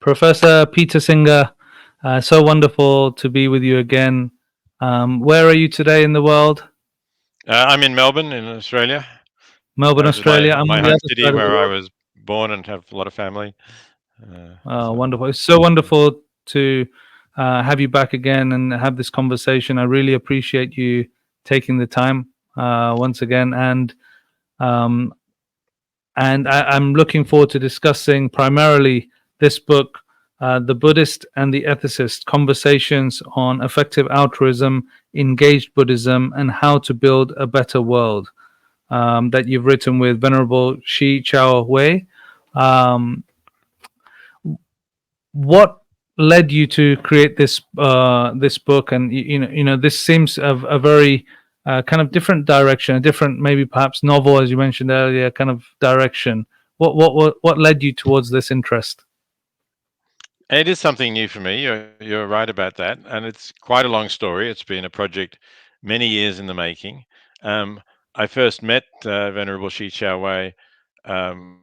Professor Peter Singer, so wonderful to be with you again. Where are you today in the world? I'm in Melbourne, in Australia. Melbourne, This is Australia. I'm my on the home other city side of the where I world. was born and have a lot of family. Wonderful. It's so wonderful to have you back again and have this conversation. I really appreciate you taking the time once again. Um, and I'm looking forward to discussing primarily this book, The Buddhist and the Ethicist, Conversations on Effective Altruism, Engaged Buddhism, and How to Build a Better World, that you've written with Venerable Shi Chao Wei. What led you to create this this book? And this seems a very kind of different direction, a different, maybe perhaps novel, as you mentioned earlier, kind of direction. What led you towards this interest? It is something new for me. You're right about that, and it's quite a long story. It's been a project many years in the making. I first met Venerable Shi Chao Wei, um,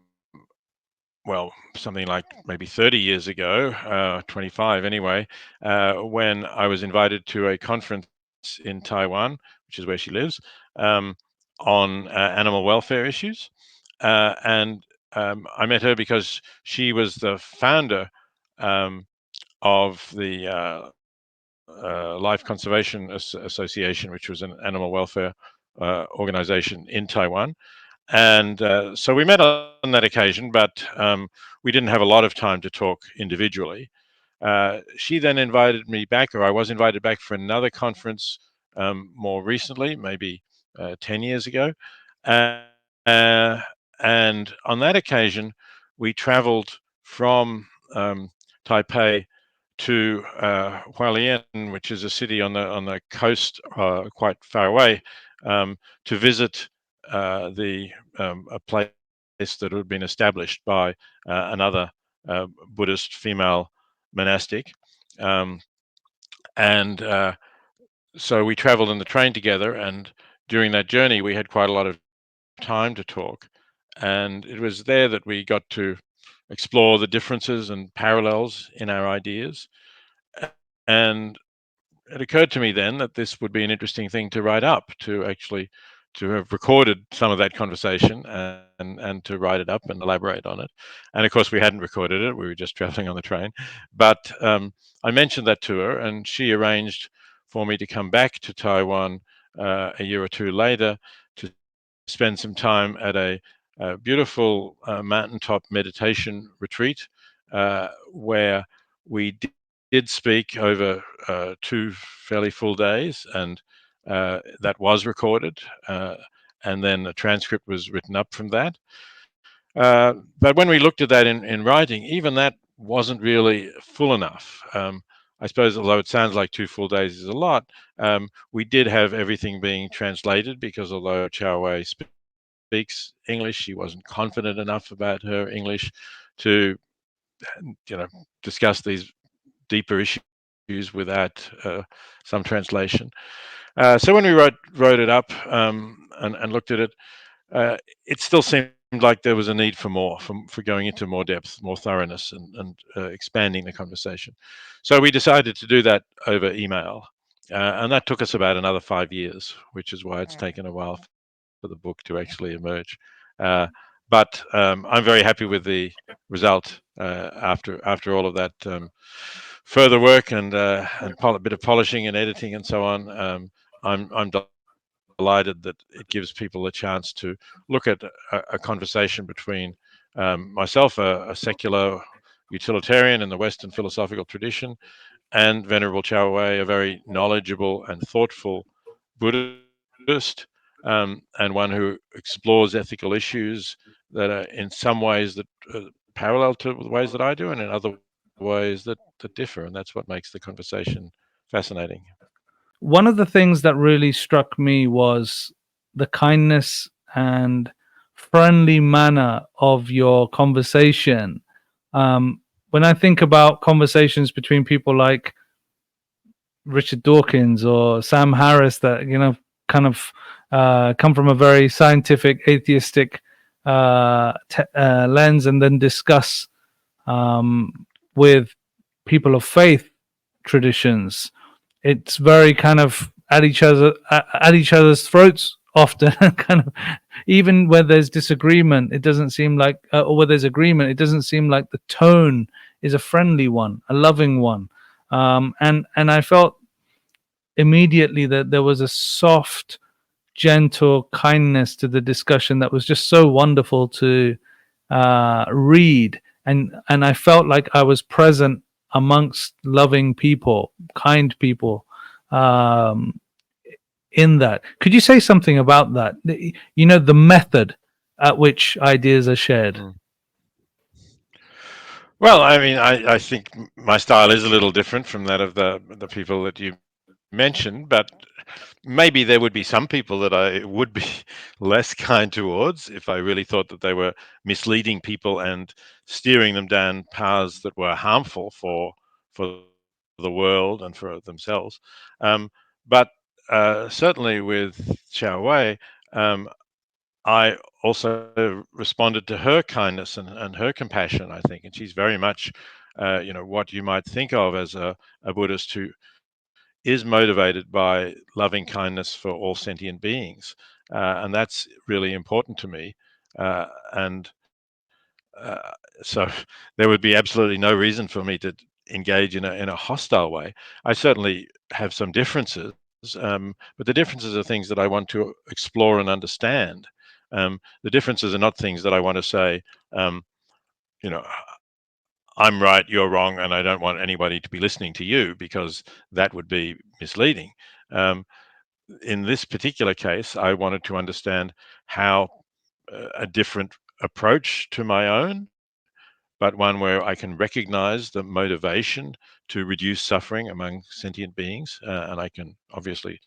well, something like maybe 30 years ago, 25 anyway, when I was invited to a conference in Taiwan, which is where she lives, on animal welfare issues. And I met her because she was the founder um, of the Life Conservation Association, which was an animal welfare organization in Taiwan. And so we met on that occasion, but we didn't have a lot of time to talk individually. She then invited me back, or I was invited back for another conference more recently, maybe 10 years ago. Uh, and on that occasion, we traveled from Taipei to Hualien, which is a city on the coast, quite far away, to visit a place that had been established by another Buddhist female monastic, and so we traveled in the train together. And during that journey, we had quite a lot of time to talk, and it was there that we got to explore the differences and parallels in our ideas. And it occurred to me then that this would be an interesting thing to write up, to actually to have recorded some of that conversation and to write it up and elaborate on it. And of course, we hadn't recorded it; we were just traveling on the train. But I mentioned that to her, and she arranged for me to come back to Taiwan a year or two later to spend some time at a beautiful mountaintop meditation retreat where we did speak over 2 fairly full days, and that was recorded, and then a transcript was written up from that. But when we looked at that in writing, even that wasn't really full enough. I suppose, although it sounds like 2 full days is a lot, we did have everything being translated, because although Chao Wei speaks English, she wasn't confident enough about her English to, discuss these deeper issues without some translation. So when we wrote it up and looked at it, it still seemed like there was a need for more, for going into more depth, more thoroughness, and expanding the conversation. So we decided to do that over email, and that took us about another 5 years, which is why it's taken a while for the book to actually emerge. But I'm very happy with the result after all of that further work and a bit of polishing and editing and so on. I'm delighted that it gives people a chance to look at a conversation between myself, a secular utilitarian in the Western philosophical tradition, and Venerable Chao Wei, a very knowledgeable and thoughtful Buddhist, and one who explores ethical issues that are in some ways that parallel to the ways that I do, and in other ways that differ. And that's what makes the conversation fascinating. One of the things that really struck me was the kindness and friendly manner of your conversation. When I think about conversations between people like Richard Dawkins or Sam Harris, that kind of come from a very scientific, atheistic lens, and then discuss with people of faith traditions, it's very kind of at each other's throats often. Kind of, even where there's disagreement, it doesn't seem like, or where there's agreement, it doesn't seem like the tone is a friendly one, a loving one. And I felt immediately that there was a soft, gentle kindness to the discussion that was just so wonderful to read, and I felt like I was present amongst loving people, kind people, in that. Could you say something about that? You know, the method at which ideas are shared. Well, I mean, I think my style is a little different from that of the people that you mentioned, but maybe there would be some people that I would be less kind towards if I really thought that they were misleading people and steering them down paths that were harmful for the world and for themselves. But certainly with Xiao Wei, I also responded to her kindness and her compassion, I think, and she's very much, what you might think of as a Buddhist who is motivated by loving kindness for all sentient beings, and that's really important to me. And so there would be absolutely no reason for me to engage in a hostile way. I certainly have some differences, but the differences are things that I want to explore and understand. The differences are not things that I want to say, you know, I'm right, you're wrong, and I don't want anybody to be listening to you, because that would be misleading. In this particular case, I wanted to understand how a different approach to my own, but one where I can recognize the motivation to reduce suffering among sentient beings, and I can obviously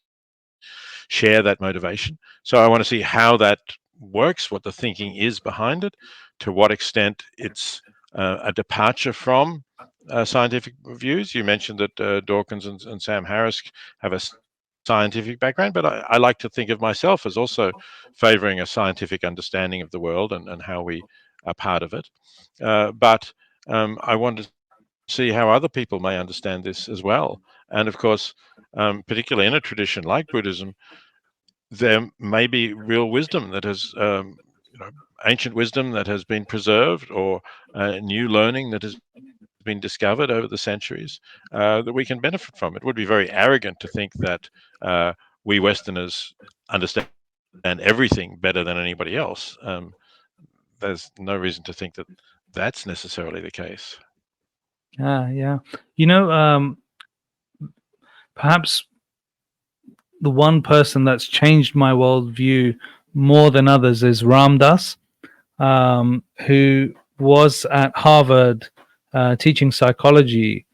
share that motivation. So I want to see how that works, what the thinking is behind it, to what extent it's a departure from scientific views. You mentioned that Dawkins and Sam Harris have a scientific background, but I like to think of myself as also favoring a scientific understanding of the world and how we are part of it. But I want to see how other people may understand this as well. And of course, particularly in a tradition like Buddhism, there may be real wisdom that has, ancient wisdom that has been preserved, or new learning that has been discovered over the centuries, that we can benefit from. It would be very arrogant to think that we Westerners understand everything better than anybody else. There's no reason to think that that's necessarily the case. Yeah. You know, perhaps the one person that's changed my worldview more than others is Ram Dass, who was at Harvard teaching psychology.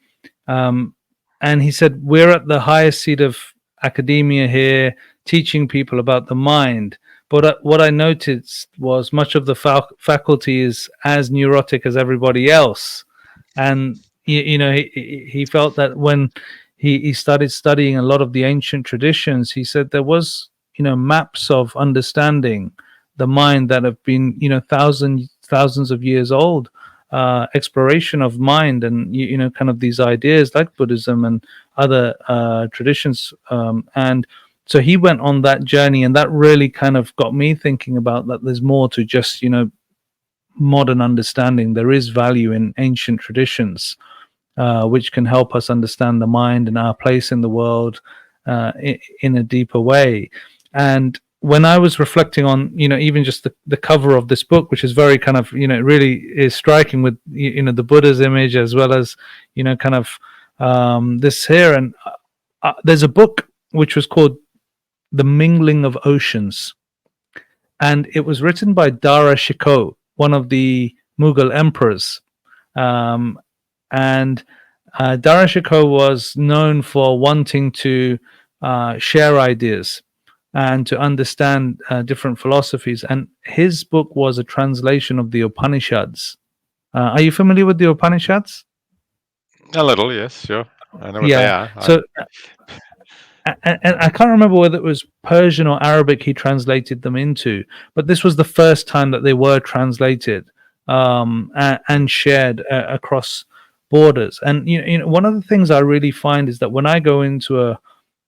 And he said, we're at the highest seat of academia here, teaching people about the mind. But what I noticed was much of the faculty is as neurotic as everybody else. And, he felt that when he started studying a lot of the ancient traditions, he said there was, maps of understanding the mind that have been, thousands of years old, exploration of mind, and kind of these ideas like Buddhism and other traditions, and so he went on that journey, and that really kind of got me thinking about that there's more to just modern understanding. There is value in ancient traditions, which can help us understand the mind and our place in the world in a deeper way. And when I was reflecting on, even just the cover of this book, which is very kind of, really is striking with, the Buddha's image, as well as, kind of this here. And there's a book which was called The Mingling of Oceans. And it was written by Dara Shikoh, one of the Mughal emperors. And Dara Shikoh was known for wanting to share ideas and to understand different philosophies. And his book was a translation of the Upanishads. Are you familiar with the Upanishads? A little, yes, sure. I know what they are. So, and I can't remember whether it was Persian or Arabic he translated them into, but this was the first time that they were translated and shared across borders. And one of the things I really find is that when I go into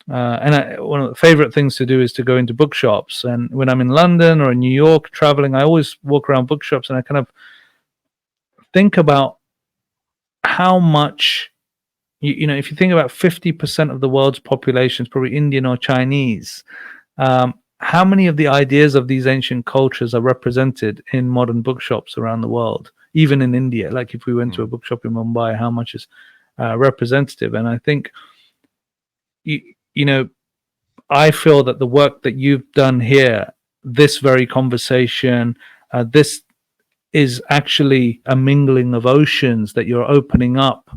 one of the favorite things to do is to go into bookshops. And when I'm in London or in New York traveling, I always walk around bookshops and I kind of think about how much, if you think about 50% of the world's population is probably Indian or Chinese, how many of the ideas of these ancient cultures are represented in modern bookshops around the world, even in India? Like if we went to a bookshop in Mumbai, how much is representative? And I think, I feel that the work that you've done here, this very conversation, this is actually a mingling of oceans, that you're opening up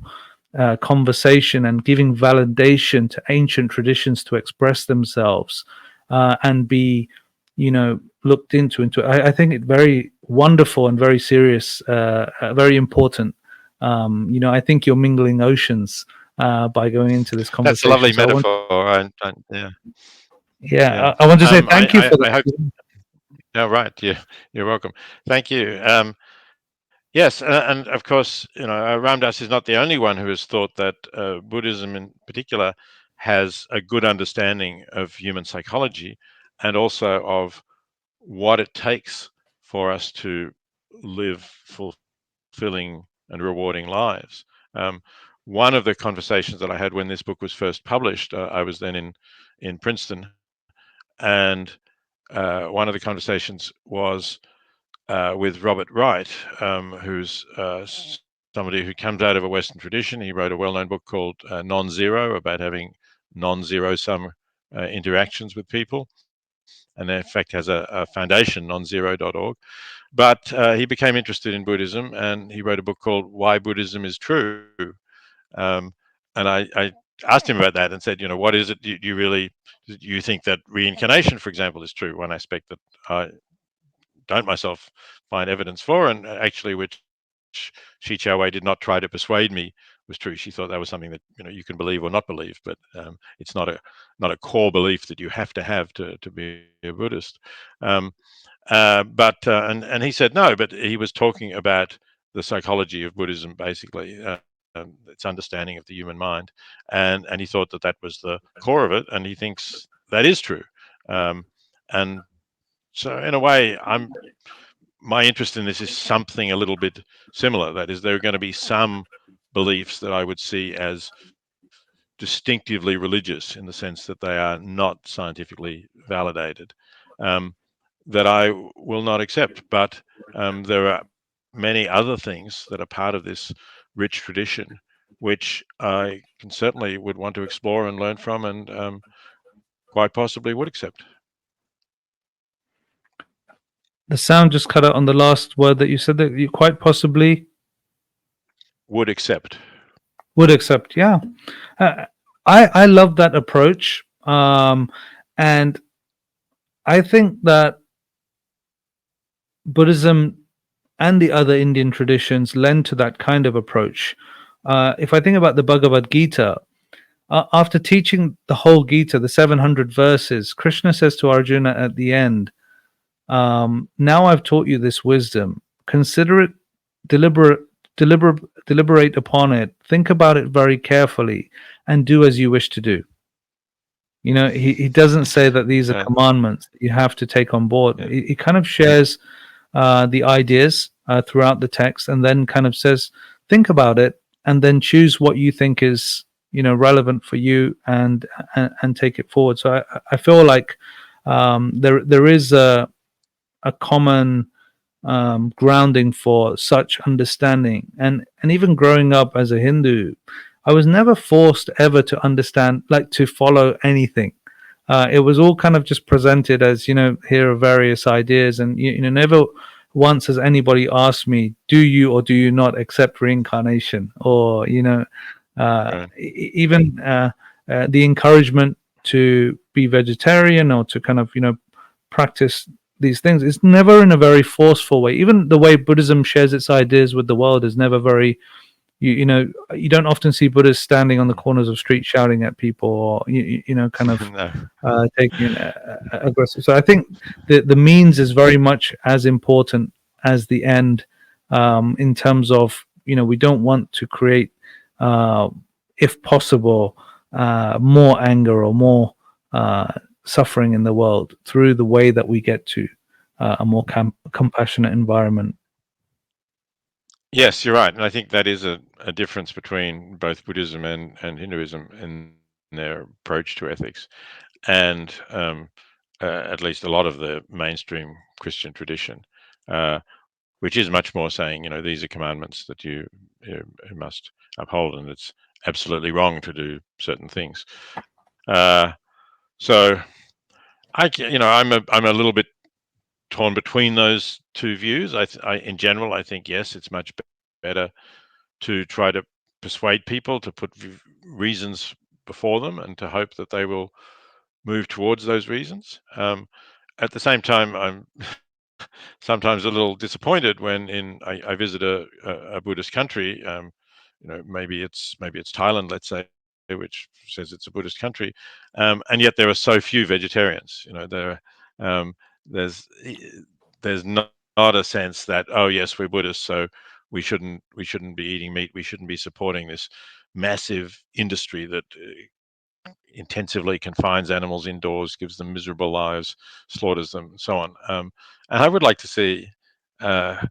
conversation and giving validation to ancient traditions to express themselves and be, looked into. I think it's very wonderful and very serious, very important. I think you're mingling oceans by going into this conversation. That's a lovely metaphor. Yeah. I want to say thank you for that. I hope. No, right. You're welcome. Thank you. Yes, and of course, Ram Dass is not the only one who has thought that Buddhism in particular has a good understanding of human psychology and also of what it takes for us to live fulfilling and rewarding lives. One of the conversations that I had when this book was first published, I was then in Princeton, and one of the conversations was with Robert Wright, who's somebody who comes out of a Western tradition. He wrote a well-known book called Non-Zero, about having non-zero-sum interactions with people, and in fact has a foundation, nonzero.org. But he became interested in Buddhism, and he wrote a book called Why Buddhism is True. And I asked him about that and said, what is it you think that reincarnation, for example, is true? One aspect that I don't myself find evidence for, and actually which Shi Chao-wei did not try to persuade me was true. She thought that was something that you can believe or not believe, but it's not a core belief that you have to be a Buddhist. And he said no, but he was talking about the psychology of Buddhism, basically, its understanding of the human mind, and he thought that was the core of it, and he thinks that is true. And so in a way, my interest in this is something a little bit similar. That is, there are going to be some beliefs that I would see as distinctively religious, in the sense that they are not scientifically validated, that I will not accept. But there are many other things that are part of this rich tradition, which I can certainly would want to explore and learn from, and quite possibly would accept. The sound just cut out on the last word that you said, that you quite possibly would accept. Yeah. I love that approach, and I think that Buddhism and the other Indian traditions lend to that kind of approach. If I think about the Bhagavad Gita, after teaching the whole Gita, the 700 verses, Krishna says to Arjuna at the end, now I've taught you this wisdom. Consider it, deliberate upon it, think about it very carefully, and do as you wish to do. He doesn't say that these are commandments that you have to take on board. He kind of shares the ideas throughout the text, and then kind of says, think about it, and then choose what you think is relevant for you, and take it forward. So I feel like there is a common grounding for such understanding, and even growing up as a Hindu, I was never forced ever to understand, like to follow anything. It was all kind of just presented as, here are various ideas, and never once has anybody asked me, do you or do you not accept reincarnation, or right. Even the encouragement to be vegetarian or to kind of practice these things is never in a very forceful way. Even the way Buddhism shares its ideas with the world is never very, you don't often see Buddhists standing on the corners of streets shouting at people, or kind of no. Taking aggressive. So I think the means is very much as important as the end, in terms of we don't want to create, if possible, more anger or more suffering in the world through the way that we get to a more compassionate environment. Yes, you're right, and I think that is a difference between both Buddhism and Hinduism in their approach to ethics, and at least a lot of the mainstream Christian tradition, which is much more saying, these are commandments that you must uphold, and it's absolutely wrong to do certain things. So I'm a little bit torn between those two views. In general, I think yes, it's much better to try to persuade people to put reasons before them and to hope that they will move towards those reasons. At the same time, I'm sometimes a little disappointed when I visit a Buddhist country. Maybe it's Thailand, let's say, which says it's a Buddhist country, and yet there are so few vegetarians. There's not a sense that, oh yes, we're Buddhists, so we shouldn't be eating meat. We shouldn't be supporting this massive industry that intensively confines animals indoors, gives them miserable lives, slaughters them, and so on. And I would like to see, I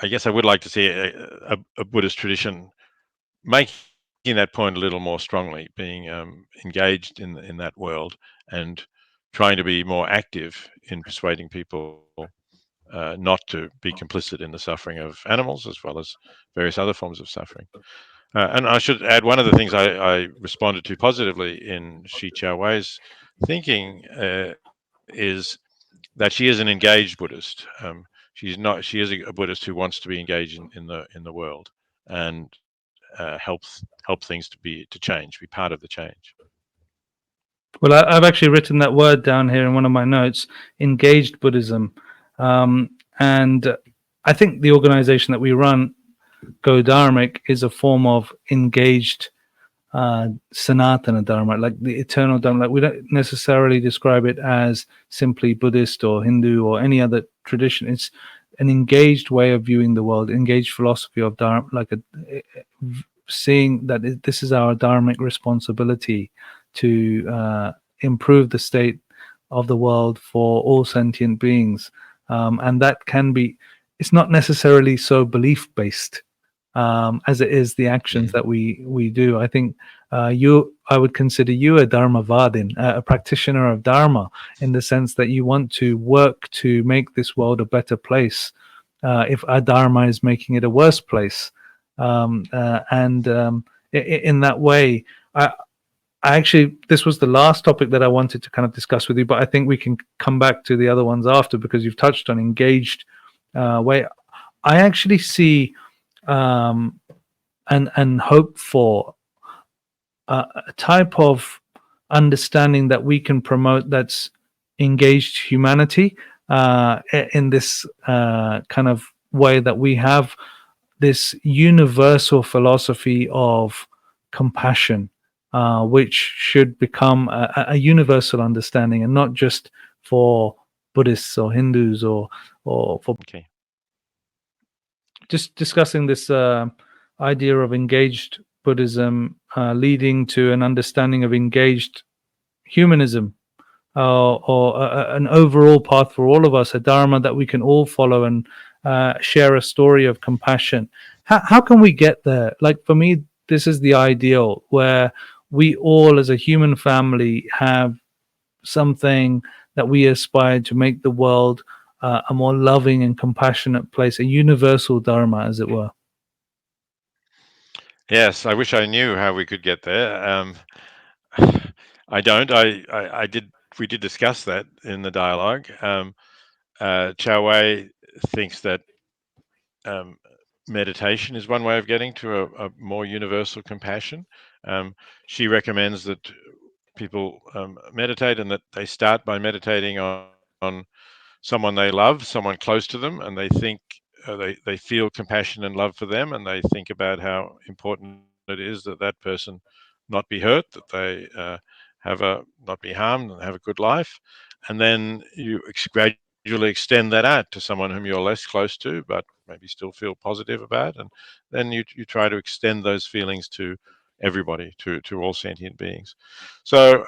guess I would like to see a Buddhist tradition making that point a little more strongly, being engaged in that world and trying to be more active in persuading people not to be complicit in the suffering of animals as well as various other forms of suffering. And I should add, one of the things I responded to positively in Shi Chao-wei's thinking is that she is an engaged Buddhist. She is a Buddhist who wants to be engaged in the world and help things to change, be part of the change. Well, I've actually written that word down here in one of my notes: engaged Buddhism. And I think the organization that we run, Go Dharmic, is a form of engaged Sanatana Dharma, like the eternal Dharma. Like, we don't necessarily describe it as simply Buddhist or Hindu or any other tradition. It's an engaged way of viewing the world, engaged philosophy of Dharma, like seeing that this is our Dharmic responsibility to improve the state of the world for all sentient beings. And that can be, it's not necessarily so belief based as it is the actions that we do. I think I would consider you a Dharmavadin, a practitioner of Dharma, in the sense that you want to work to make this world a better place. If adharma is making it a worse place, in that way, I actually, this was the last topic that I wanted to kind of discuss with you, but I think we can come back to the other ones after, because you've touched on engaged way. I actually see and hope for a type of understanding that we can promote that's engaged humanity in this kind of way, that we have this universal philosophy of compassion, which should become a universal understanding, and not just for Buddhists or Hindus or for. Okay. Just discussing this idea of engaged Buddhism leading to an understanding of engaged humanism, or an overall path for all of us, a Dharma that we can all follow and share a story of compassion. How can we get there? Like, for me, this is the ideal, where we all as a human family have something that we aspire to make the world a more loving and compassionate place, a universal Dharma, as it were. Yes, I wish I knew how we could get there. I don't. We did discuss that in the dialogue. Chao-wei thinks that meditation is one way of getting to a more universal compassion. She recommends that people meditate, and that they start by meditating on someone they love, someone close to them, and they think they feel compassion and love for them, and they think about how important it is that that person not be hurt, that they not be harmed, and have a good life. And then you gradually extend that out to someone whom you're less close to, but maybe still feel positive about, and then you try to extend those feelings to everybody, to all sentient beings. So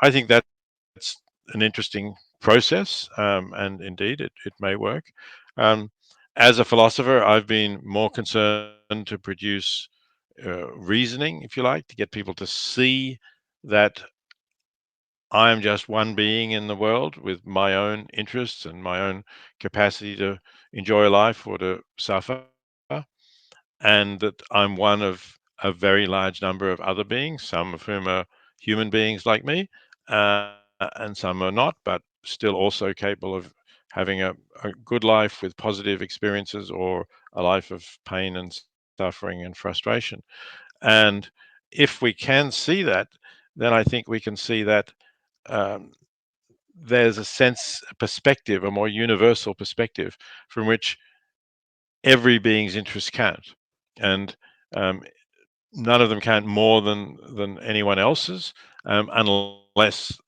I think that's an interesting process, and indeed it may work. As a philosopher, I've been more concerned to produce reasoning, if you like, to get people to see that I am just one being in the world with my own interests and my own capacity to enjoy life or to suffer, and that I'm one of a very large number of other beings, some of whom are human beings like me, and some are not, but still also capable of having a good life with positive experiences, or a life of pain and suffering and frustration. And if we can see that, then I think we can see that um, there's a perspective, a more universal perspective, from which every being's interests count, and um, none of them count more than anyone else's, unless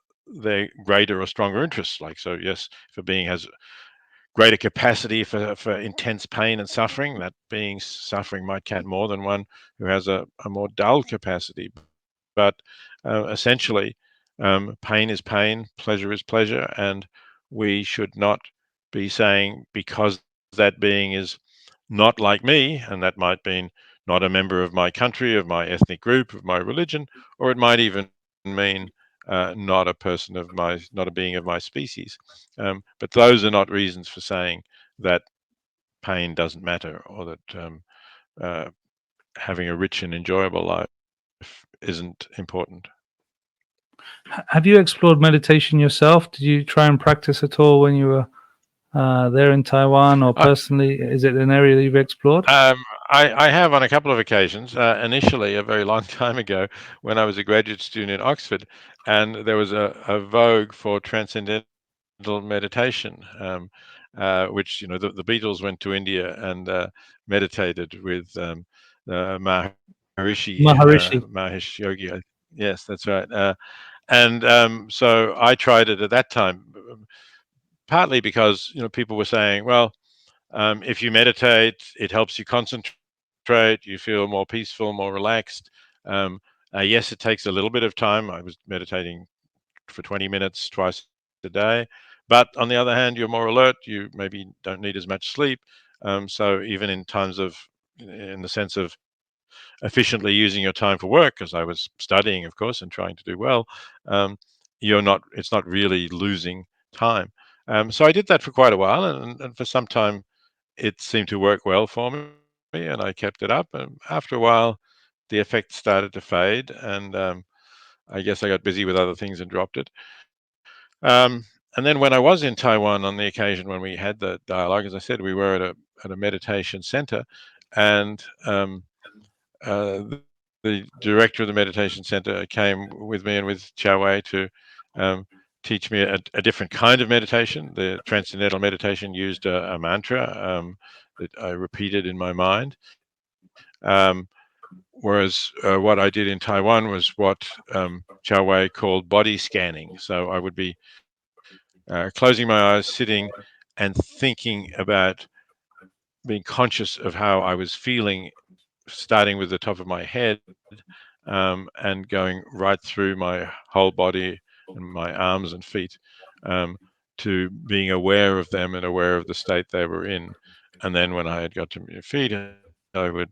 they're greater or stronger interests. Like, so yes, if a being has greater capacity for intense pain and suffering, that being's suffering might count more than one who has a more dull capacity. But essentially, pain is pain, pleasure is pleasure, and we should not be saying, because that being is not like me, and that might mean not a member of my country, of my ethnic group, of my religion, or it might even mean not a person of my, not a being of my species. But those are not reasons for saying that pain doesn't matter, or that uh, having a rich and enjoyable life isn't important. Have you explored meditation yourself? Did you try and practice at all when you were there in Taiwan, or I, personally? Is it an area that you've explored? I have on a couple of occasions. Initially, a very long time ago, when I was a graduate student in Oxford, and there was a vogue for transcendental meditation, which, the Beatles went to India and meditated with Maharishi. Mahesh Yogi. Yes, that's right. And so I tried it at that time, partly because people were saying, well, if you meditate, it helps you concentrate, you feel more peaceful, more relaxed. Yes, it takes a little bit of time. I was meditating for 20 minutes twice a day. But on the other hand, you're more alert. You maybe don't need as much sleep. So even in in the sense of efficiently using your time for work, because I was studying, of course, and trying to do well, um, it's not really losing time. So I did that for quite a while, and for some time, it seemed to work well for me, and I kept it up. And after a while, the effect started to fade, and I guess I got busy with other things and dropped it. Um, and then when I was in Taiwan on the occasion when we had the dialogue, as I said, we were at a meditation center, and the director of the meditation center came with me and with Chow Wei to um, teach me a different kind of meditation. The transcendental meditation used a mantra that I repeated in my mind. Um, Whereas what I did in Taiwan was what Chow Wei called body scanning. So I would be closing my eyes, sitting, and thinking about being conscious of how I was feeling, starting with the top of my head, and going right through my whole body and my arms and feet, um, to being aware of them and aware of the state they were in. And then when I had got to my feet, I would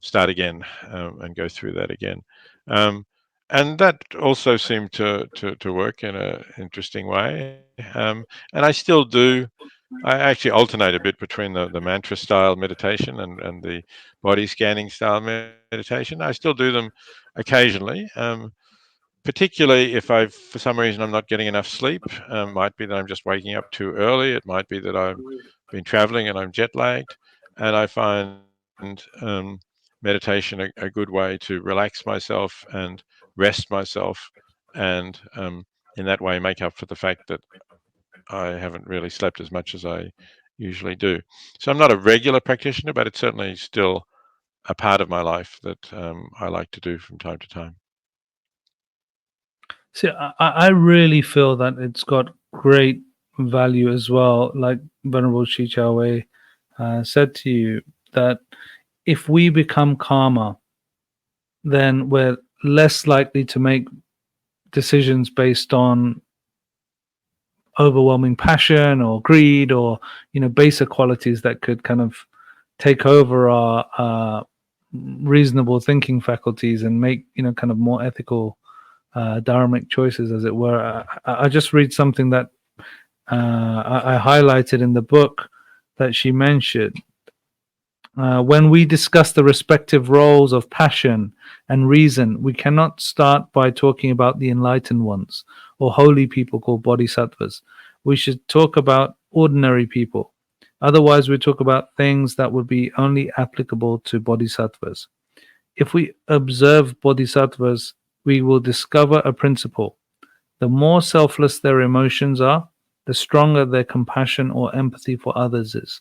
start again, and go through that again. Um, and that also seemed to work in an interesting way. And I still do. I actually alternate a bit between the mantra style meditation and the body scanning style meditation. I still do them occasionally, particularly if for some reason I'm not getting enough sleep. Might be that I'm just waking up too early. It might be that I've been traveling and I'm jet lagged, and I find um, meditation a good way to relax myself and rest myself, and in that way make up for the fact that I haven't really slept as much as I usually do. So I'm not a regular practitioner, but it's certainly still a part of my life that I like to do from time to time. See, I really feel that it's got great value as well. Like Venerable Chi Chao Wei said to you that if we become calmer, then we're less likely to make decisions based on overwhelming passion or greed or baser qualities that could kind of take over our reasonable thinking faculties and make kind of more ethical dharmic choices, as it were. I just read something that I highlighted in the book that she mentioned. When we discuss the respective roles of passion and reason, we cannot start by talking about the enlightened ones or holy people called bodhisattvas. We should talk about ordinary people. Otherwise, we talk about things that would be only applicable to bodhisattvas. If we observe bodhisattvas, we will discover a principle. The more selfless their emotions are, the stronger their compassion or empathy for others is.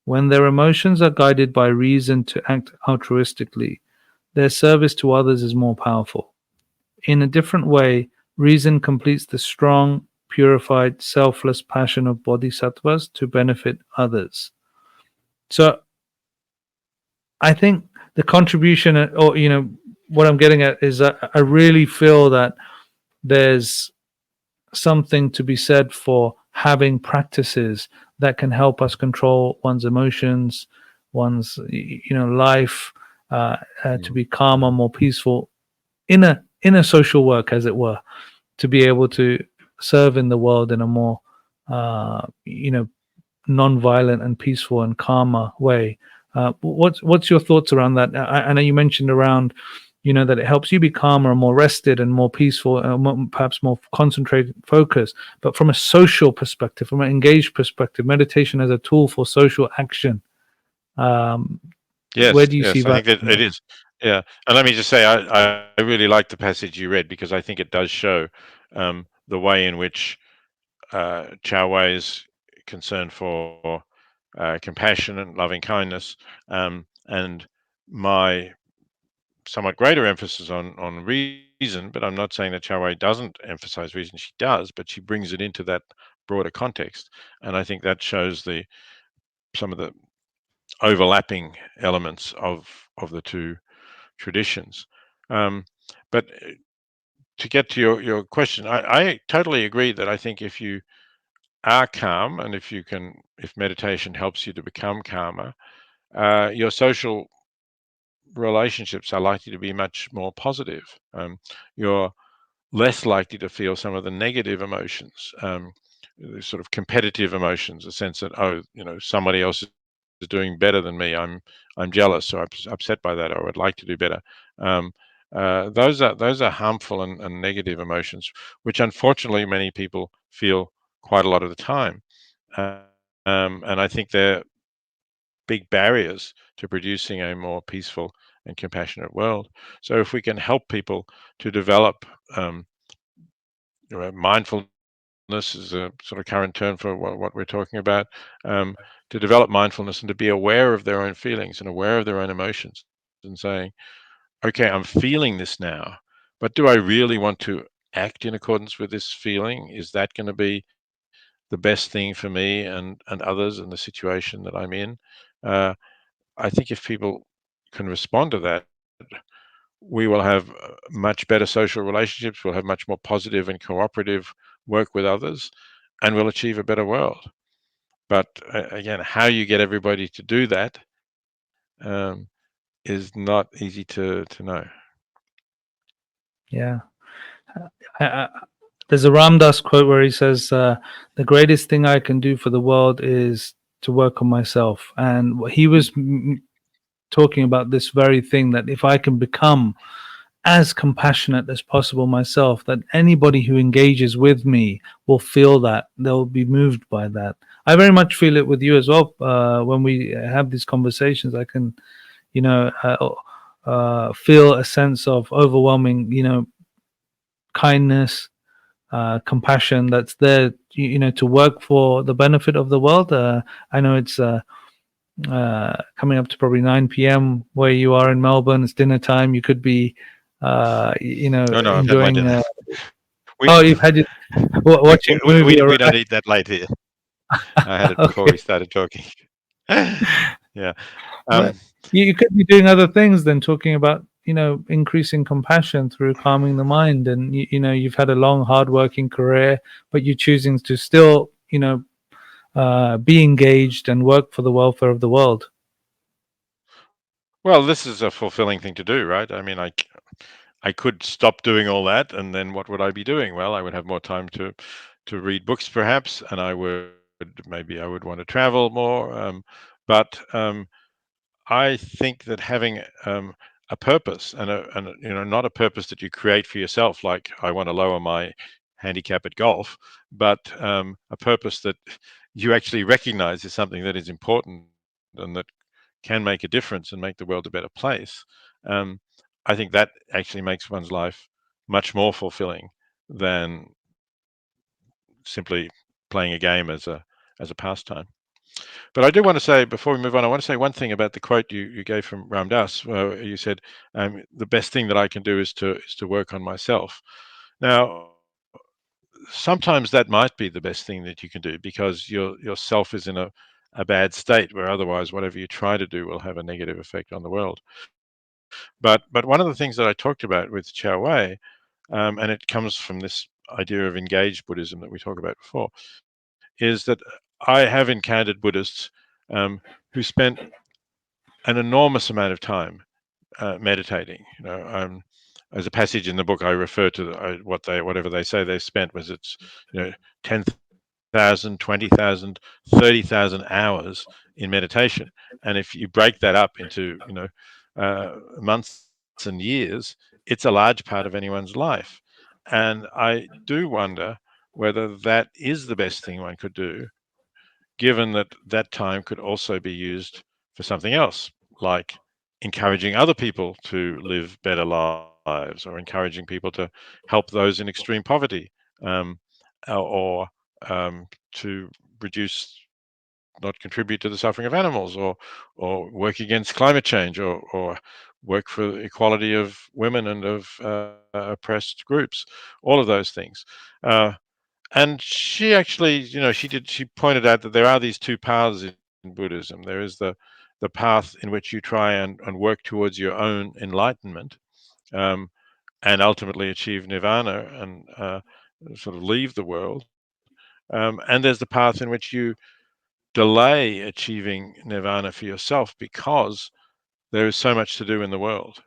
When their emotions are guided by reason to act altruistically, their service to others is more powerful. In a different way, reason completes the strong, purified, selfless passion of bodhisattvas to benefit others. So I think the contribution, or what I'm getting at, is that I really feel that there's something to be said for having practices that can help us control one's emotions, one's life, to be calmer, more peaceful in a social work, as it were, to be able to serve in the world in a more non-violent and peaceful and calmer way. What's your thoughts around that? I know you mentioned around that it helps you be calmer and more rested and more peaceful, perhaps more concentrated, focused. But from a social perspective, from an engaged perspective, meditation as a tool for social action. Yes, where do you yes, see I that? think it is. Yeah, and let me just say, I really like the passage you read because I think it does show the way in which Chow Wei's concern for compassion and loving kindness, and my somewhat greater emphasis on reason. But I'm not saying that Chow Wei doesn't emphasize reason. She does, but she brings it into that broader context, and I think that shows some of the overlapping elements of the two traditions. But to get to your question, I totally agree that I think if you are calm and if meditation helps you to become calmer, your social relationships are likely to be much more positive. You're less likely to feel some of the negative emotions, the sort of competitive emotions, a sense that, somebody else is doing better than me. I'm jealous or upset by that, or I'd like to do better. Those are harmful and negative emotions, which unfortunately many people feel quite a lot of the time. And I think they're big barriers to producing a more peaceful and compassionate world. So if we can help people to develop mindfulness is a sort of current term for what we're talking about, to develop mindfulness and to be aware of their own feelings and aware of their own emotions and saying, okay, I'm feeling this now, but do I really want to act in accordance with this feeling? Is that going to be the best thing for me and others in the situation that I'm in? I think if people can respond to that, we will have much better social relationships. We'll have much more positive and cooperative work with others, and we'll achieve a better world. But again, how you get everybody to do that is not easy to know. Yeah. There's a Ram Dass quote where he says, the greatest thing I can do for the world is to work on myself. And he was talking about this very thing, that if I can become as compassionate as possible myself, that anybody who engages with me will feel that, they'll be moved by that. I very much feel it with you as well. When we have these conversations, I can feel a sense of overwhelming kindness, compassion that's there to work for the benefit of the world. I know it's coming up to probably 9 p.m. where you are in Melbourne. It's dinner time. You could be No, I've had my enjoying dinner. you've had it watching a movie. We don't eat that late here. I had it before Okay. we started talking. Yeah. But you could be doing other things than talking about, increasing compassion through calming the mind. And, you've had a long, hard-working career, but you're choosing to still, be engaged and work for the welfare of the world. Well, this is a fulfilling thing to do, right? I mean, I could stop doing all that, and then what would I be doing? Well, I would have more time to read books, perhaps, and I would want to travel more. But I think that having a purpose and not a purpose that you create for yourself, like I want to lower my handicap at golf, but a purpose that you actually recognize is something that is important and that can make a difference and make the world a better place. I think that actually makes one's life much more fulfilling than simply playing a game as a pastime. But I do want to say, before we move on, I want to say one thing about the quote you gave from Ram Dass, where you said, the best thing that I can do is to work on myself. Now, sometimes that might be the best thing that you can do, because yourself is in a bad state, where otherwise whatever you try to do will have a negative effect on the world. But one of the things that I talked about with Chao Wei, and it comes from this idea of engaged Buddhism that we talked about before, is that I have encountered Buddhists who spent an enormous amount of time meditating. As a passage in the book, I refer to whatever they say they spent, was it's 10,000, 20,000, 30,000 hours in meditation. And if you break that up into months and years, it's a large part of anyone's life. And I do wonder whether that is the best thing one could do, given that that time could also be used for something else, like encouraging other people to live better lives, or encouraging people to help those in extreme poverty, or to reduce, not contribute to the suffering of animals, or work against climate change, or work for equality of women and of oppressed groups, all of those things. And she actually, she pointed out that there are these two paths in Buddhism. There is the path in which you try and work towards your own enlightenment, and ultimately achieve nirvana and sort of leave the world. And there's the path in which you delay achieving nirvana for yourself, because there is so much to do in the world.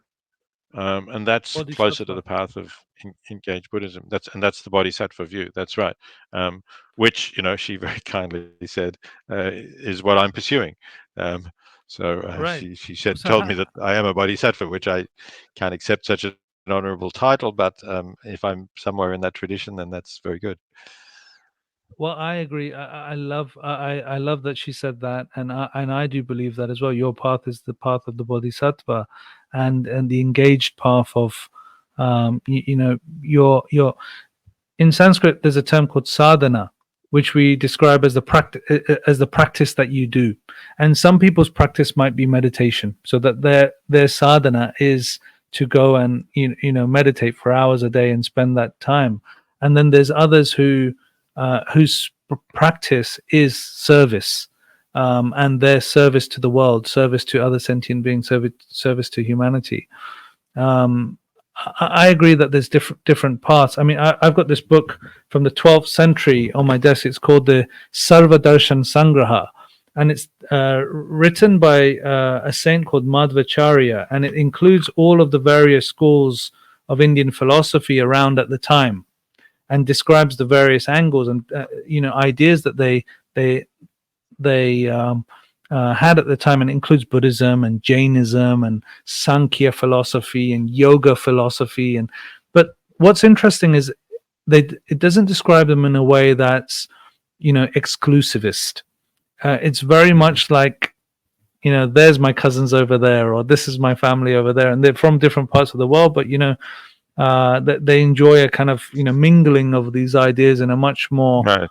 And that's closer to Bodhisattva. the path of engaged Buddhism. That's the Bodhisattva view. That's right. Which she very kindly said is what I'm pursuing. So Right. she So told me that I am a Bodhisattva, which I can't accept such an honorable title, but if I'm somewhere in that tradition, then that's very good. Well, I agree. I love that she said that, and I do believe that as well. Your path is the path of the Bodhisattva, and the engaged path of, your in Sanskrit. There's a term called sadhana, which we describe as the practice that you do. And some people's practice might be meditation, so that their sadhana is to go and meditate for hours a day and spend that time. And then there's others whose practice is service, and their service to the world, service to other sentient beings, service to humanity. I agree that there's different paths. I mean, I've got this book from the 12th century on my desk. It's called the Sarva Darshan Sangraha, and it's written by a saint called Madhvacharya, and it includes all of the various schools of Indian philosophy around at the time, and describes the various angles and ideas that they had at the time, and includes Buddhism and Jainism and Sankhya philosophy and yoga philosophy. But what's interesting is it doesn't describe them in a way that's exclusivist. It's very much like, there's my cousins over there, or this is my family over there, and they're from different parts of the world, but they enjoy a kind of mingling of these ideas in a much more Right.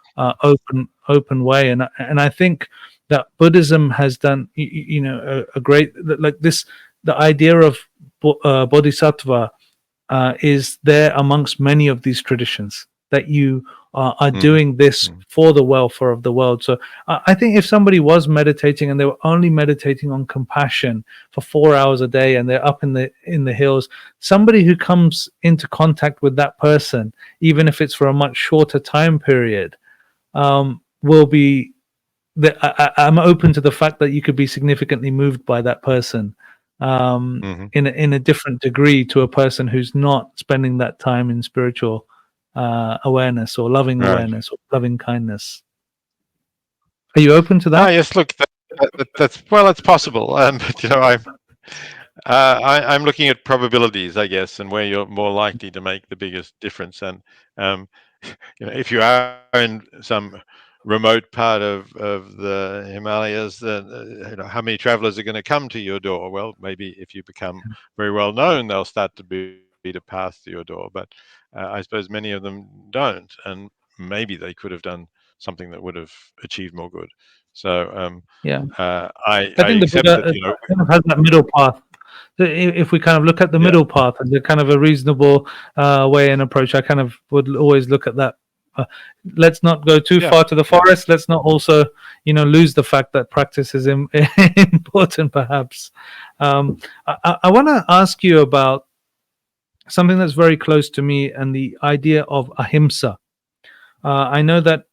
open way. And I think that Buddhism has done a great, like this, the idea of Bodhisattva is there amongst many of these traditions. that you are doing this for the welfare of the world. So I think if somebody was meditating and they were only meditating on compassion for 4 hours a day, and they're up in the hills, somebody who comes into contact with that person, even if it's for a much shorter time period, will be I'm open to the fact that you could be significantly moved by that person in a different degree to a person who's not spending that time in spiritual awareness or loving Right. awareness or loving kindness. Are you open to that? Yes. Look, that's well, it's possible. But I'm looking at probabilities, I guess, and where you're more likely to make the biggest difference. And if you are in some remote part of the Himalayas, then how many travelers are going to come to your door? Well, maybe if you become very well known, they'll start to beat a path to your door. But I suppose many of them don't, and maybe they could have done something that would have achieved more good. So I think the accept Buddha that. kind of has that middle path. If we kind of look at the middle path as a kind of a reasonable way and approach, I kind of would always look at that. Let's not go too far to the forest. Let's not also, lose the fact that practice is important, perhaps. I want to ask you about something that's very close to me, and the idea of ahimsa. I know that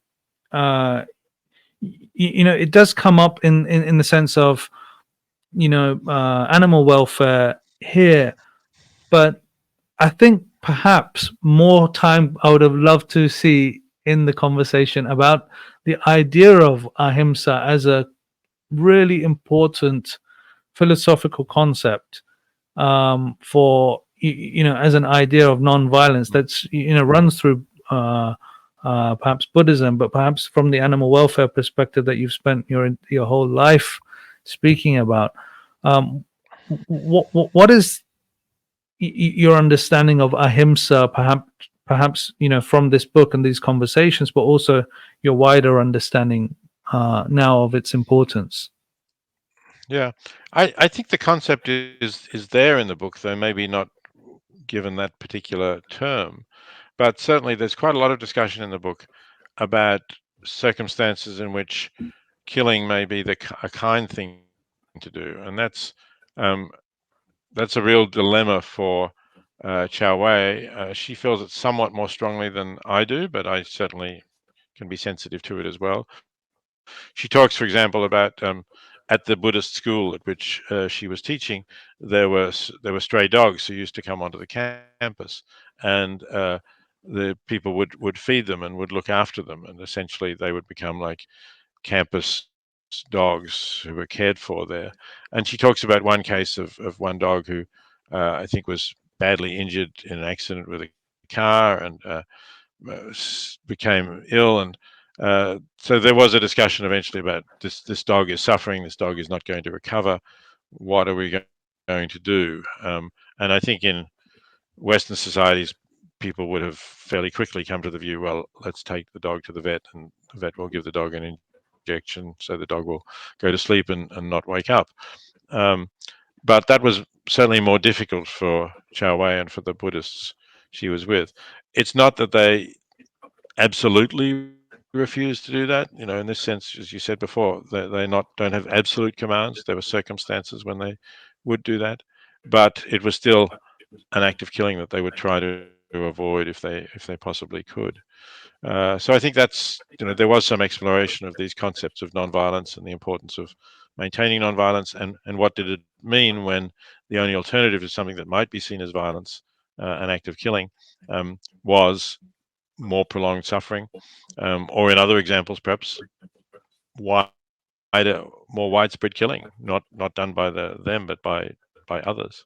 it does come up in the sense of animal welfare here, but I think perhaps more time I would have loved to see in the conversation about the idea of ahimsa as a really important philosophical concept for as an idea of non-violence that's runs through perhaps Buddhism, but perhaps from the animal welfare perspective that you've spent your whole life speaking about. What is your understanding of ahimsa, perhaps from this book and these conversations, but also your wider understanding now of its importance? Yeah, I think the concept is there in the book, though maybe not given that particular term. But certainly there's quite a lot of discussion in the book about circumstances in which killing may be a kind thing to do, and that's a real dilemma for Chow Wei. She feels it somewhat more strongly than I do, but I certainly can be sensitive to it as well. She talks, for example, about at the Buddhist school at which she was teaching, there were stray dogs who used to come onto the campus, and the people would feed them and would look after them, and essentially they would become like campus dogs who were cared for there. And she talks about one case of one dog who I think was badly injured in an accident with a car and became ill, and so there was a discussion eventually about this dog is suffering, this dog is not going to recover, what are we going to do? And I think in Western societies, people would have fairly quickly come to the view, well, let's take the dog to the vet, and the vet will give the dog an injection so the dog will go to sleep and not wake up. But that was certainly more difficult for Chow Wei and for the Buddhists she was with. It's not that they absolutely refuse to do that, in this sense, as you said before, they don't have absolute commands. There were circumstances when they would do that, but it was still an act of killing that they would try to avoid if they possibly could. So I think that's, there was some exploration of these concepts of nonviolence and the importance of maintaining nonviolence, and what did it mean when the only alternative to something that might be seen as violence, an act of killing, was more prolonged suffering, or in other examples, perhaps more widespread killing, not done by them, but by others.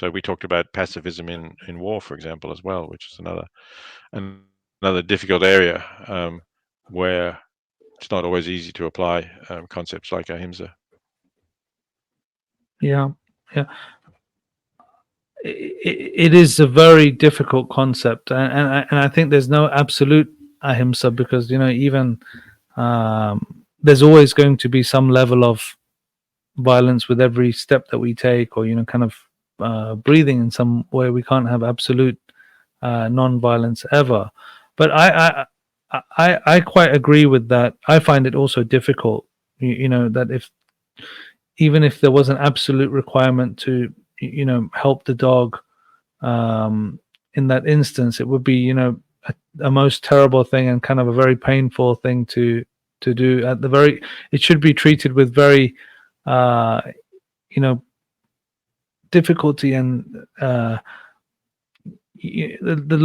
So we talked about pacifism in war, for example, as well, which is another difficult area where it's not always easy to apply concepts like ahimsa. Yeah. It is a very difficult concept, and I think there's no absolute ahimsa, because even there's always going to be some level of violence with every step that we take, or kind of breathing in some way. We can't have absolute non-violence ever. but I quite agree with that. I find it also difficult, that if even if there was an absolute requirement to help the dog, in that instance, it would be a most terrible thing and kind of a very painful thing to do. It should be treated with very difficulty, and the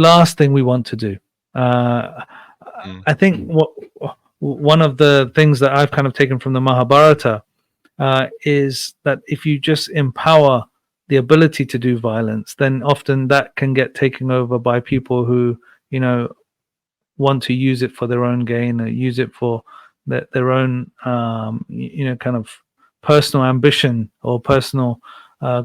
last thing we want to do. I think one of the things that I've kind of taken from the Mahabharata is that if you just empower the ability to do violence, then often that can get taken over by people who want to use it for their own gain, or use it for their own kind of personal ambition, or personal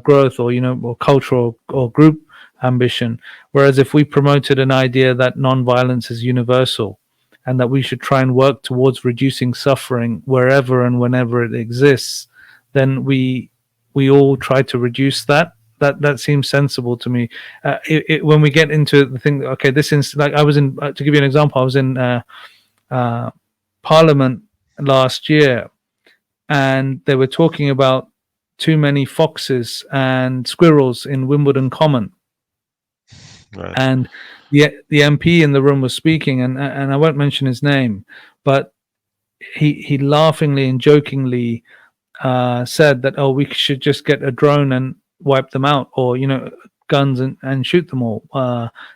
growth, or or cultural or group ambition. Whereas if we promoted an idea that non-violence is universal, and that we should try and work towards reducing suffering wherever and whenever it exists, then we all try to reduce that. That seems sensible to me. When we get into the thing, okay, this is like, I was in, to give you an example, I was in Parliament last year, and they were talking about too many foxes and squirrels in Wimbledon Common. Right. And the MP in the room was speaking, and I won't mention his name, but he laughingly and jokingly said that, we should just get a drone and wipe them out, or guns and shoot them all,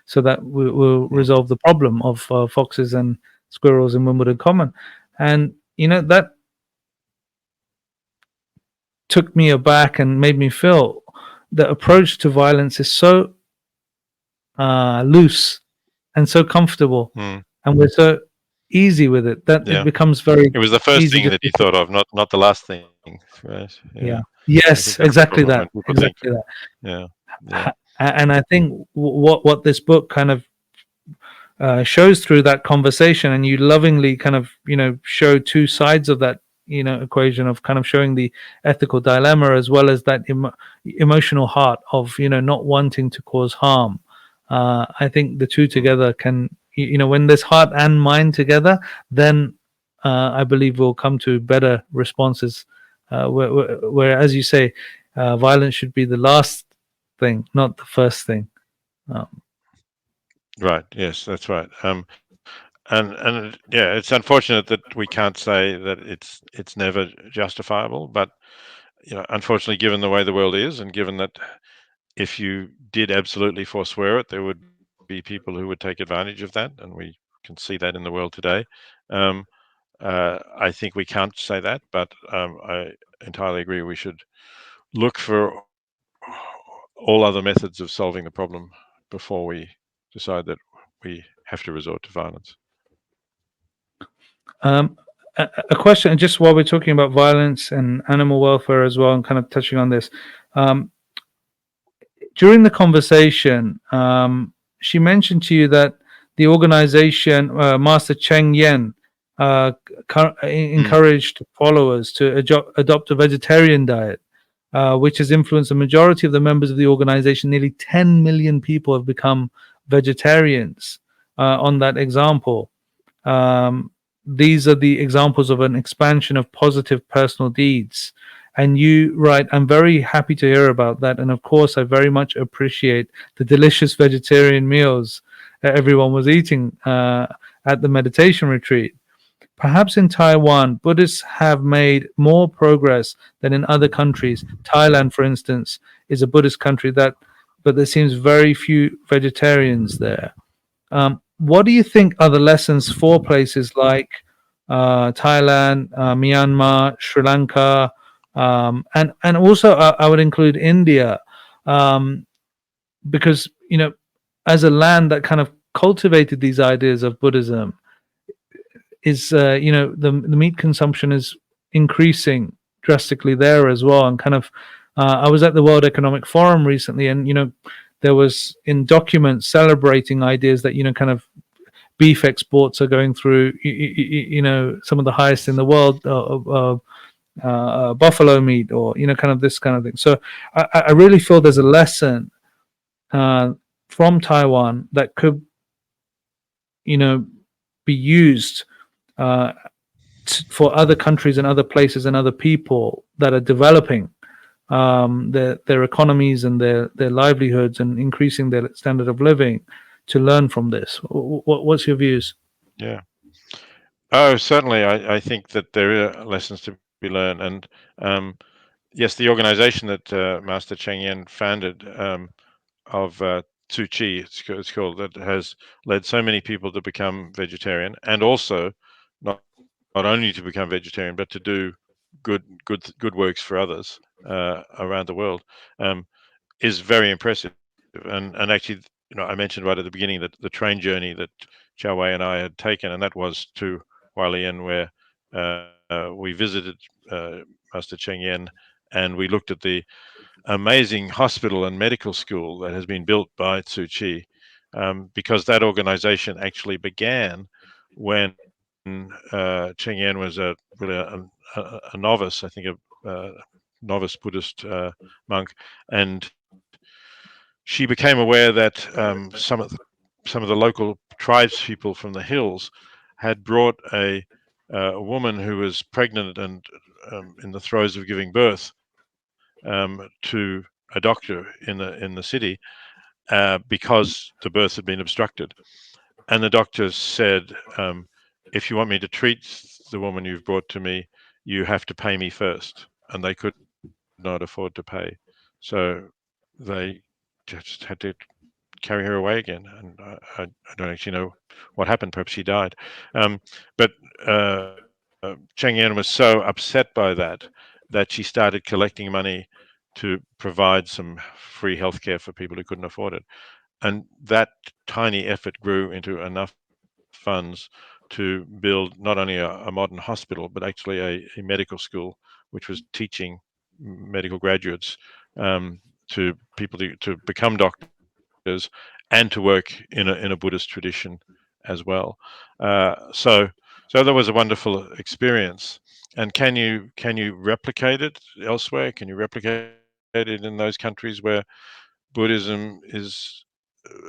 so that we'll resolve the problem of foxes and squirrels in Wimbledon Common. And that took me aback and made me feel the approach to violence is so loose and so comfortable, and we're so easy with it that it becomes very. It was the first thing that he thought of, not the last thing, right? Yeah. Yes, exactly that. Exactly that. Yeah. And I think what this book kind of shows through that conversation, and you lovingly kind of show two sides of that equation, of kind of showing the ethical dilemma as well as that emotional heart of not wanting to cause harm. I think the two together can, when there's heart and mind together, then I believe we'll come to better responses. Where, as you say, violence should be the last thing, not the first thing. Right. Yes, that's right. And yeah, it's unfortunate that we can't say that it's never justifiable, but unfortunately, given the way the world is, and given that if you did absolutely forswear it, there would be people who would take advantage of that, and we can see that in the world today. I think we can't say that, but I entirely agree. We should look for all other methods of solving the problem before we decide that we have to resort to violence. A question, just while we're talking about violence and animal welfare as well, and kind of touching on this. During the conversation, she mentioned to you that the organization, Master Cheng Yen, encouraged followers to adopt a vegetarian diet, which has influenced the majority of the members of the organization. Nearly 10 million people have become vegetarians on that example. These are the examples of an expansion of positive personal deeds. And you write, I'm very happy to hear about that. And of course, I very much appreciate the delicious vegetarian meals that everyone was eating at the meditation retreat. Perhaps in Taiwan, Buddhists have made more progress than in other countries. Thailand, for instance, is a Buddhist country, but there seems very few vegetarians there. What do you think are the lessons for places like Thailand, Myanmar, Sri Lanka, and also I would include India, because as a land that kind of cultivated these ideas of Buddhism, is the meat consumption is increasing drastically there as well. And kind of I was at the World Economic Forum recently, and there was in documents celebrating ideas that kind of beef exports are going through some of the highest in the world of buffalo meat, or kind of this kind of thing. So I really feel there's a lesson from Taiwan that could be used uh, for other countries and other places and other people that are developing their economies and their livelihoods and increasing their standard of living, to learn from this. What's your views? Yeah. Oh, certainly. I think that there are lessons to be learned, and yes, the organization that Master Cheng Yen founded, of Tzu Chi, it's called, that has led so many people to become vegetarian, and also not only to become vegetarian, but to do good works for others around the world, is very impressive. And actually, I mentioned right at the beginning that the train journey that Chao Wei and I had taken, and that was to Hualien, where we visited Master Cheng Yen, and we looked at the amazing hospital and medical school that has been built by Tzu Chi, because that organization actually began when Cheng Yen was really a novice, I think a novice Buddhist monk, and she became aware that some of the local tribespeople from the hills had brought a woman who was pregnant and in the throes of giving birth to a doctor in the city because the birth had been obstructed. And the doctor said, if you want me to treat the woman you've brought to me, you have to pay me first. And they could not afford to pay. So they just had to carry her away again. And I don't actually know what happened. Perhaps she died. But Cheng Yen was so upset by that she started collecting money to provide some free healthcare for people who couldn't afford it. And that tiny effort grew into enough funds to build not only a modern hospital, but actually a medical school, which was teaching medical graduates to people to become doctors and to work in a Buddhist tradition as well. So that was a wonderful experience. And can you replicate it elsewhere? Can you replicate it in those countries where Buddhism is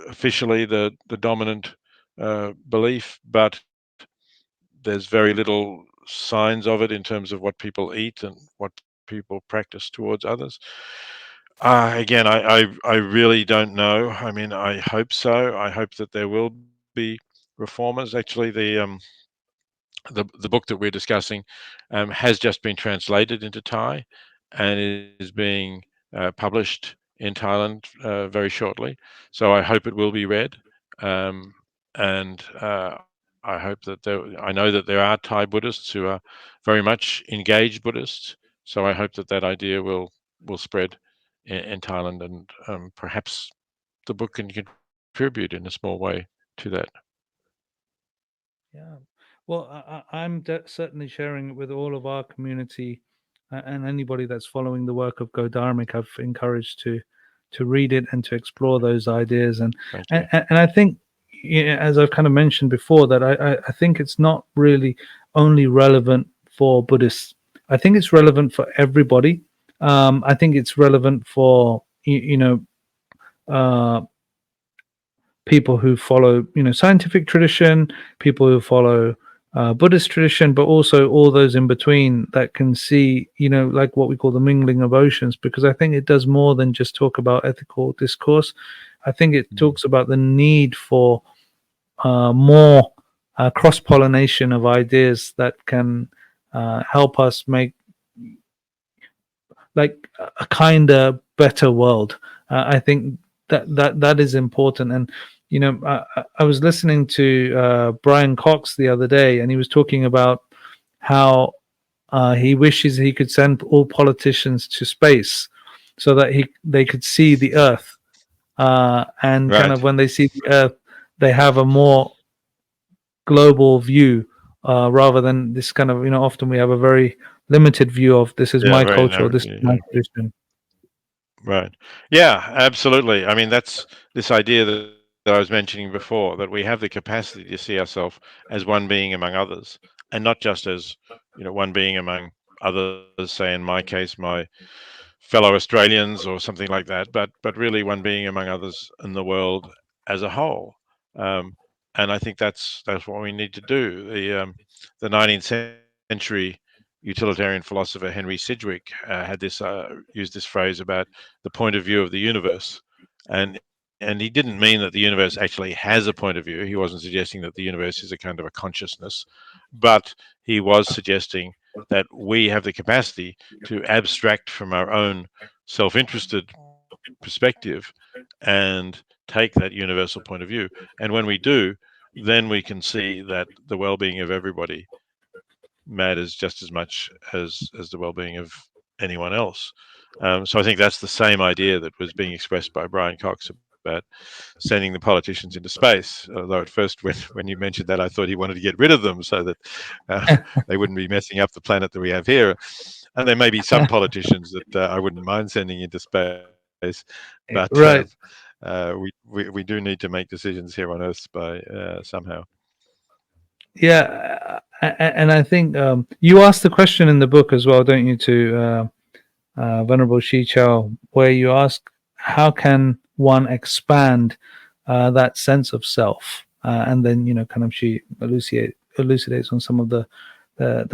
officially the dominant belief, but there's very little signs of it in terms of what people eat and what people practice towards others? Again, I really don't know. I mean, I hope so. I hope that there will be reformers. Actually, the book that we're discussing has just been translated into Thai and is being published in Thailand very shortly. So I hope it will be read. And I hope that I know that there are Thai Buddhists who are very much engaged Buddhists. So I hope that that idea will spread in Thailand, and perhaps the book can contribute in a small way to that. Yeah. Well, I'm certainly sharing it with all of our community, and anybody that's following the work of Go Dharmic. I've encouraged to read it and to explore those ideas, and Thank you. and I think, as I've kind of mentioned before, that I think it's not really only relevant for Buddhists. I think it's relevant for everybody. I think it's relevant for uh, people who follow scientific tradition, people who follow Buddhist tradition, but also all those in between that can see, like what we call the mingling of oceans, because I think it does more than just talk about ethical discourse. I think it talks about the need for more cross-pollination of ideas that can help us make like a kinder, better world. I think that is important. And I was listening to Brian Cox the other day, and he was talking about how he wishes he could send all politicians to space so that they could see the Earth, and kind Right. of when they see the Earth, they have a more global view, rather than this kind of often we have a very limited view of this is Yeah, my very culture or narrow. this is my tradition. Right. Yeah, absolutely. I mean, that's this idea that I was mentioning before, that we have the capacity to see ourselves as one being among others, and not just as, one being among others, say in my case, my fellow Australians or something like that, but really one being among others in the world as a whole. Um, and I think that's what we need to do. The 19th century utilitarian philosopher Henry Sidgwick had this used this phrase about the point of view of the universe, and he didn't mean that the universe actually has a point of view. He wasn't suggesting that the universe is a kind of a consciousness, but he was suggesting that we have the capacity to abstract from our own self-interested perspective and take that universal point of view. And when we do, then we can see that the well-being of everybody matters just as much as the well-being of anyone else. So I think that's the same idea that was being expressed by Brian Cox about sending the politicians into space. Although at first, when you mentioned that, I thought he wanted to get rid of them so that they wouldn't be messing up the planet that we have here. And there may be some politicians that I wouldn't mind sending into space, but Right. we do need to make decisions here on Earth by somehow. Yeah, and I think you asked the question in the book as well, don't you, to Venerable Shi Chao, where you ask how can one expand that sense of self, and then kind of she elucidates on some of the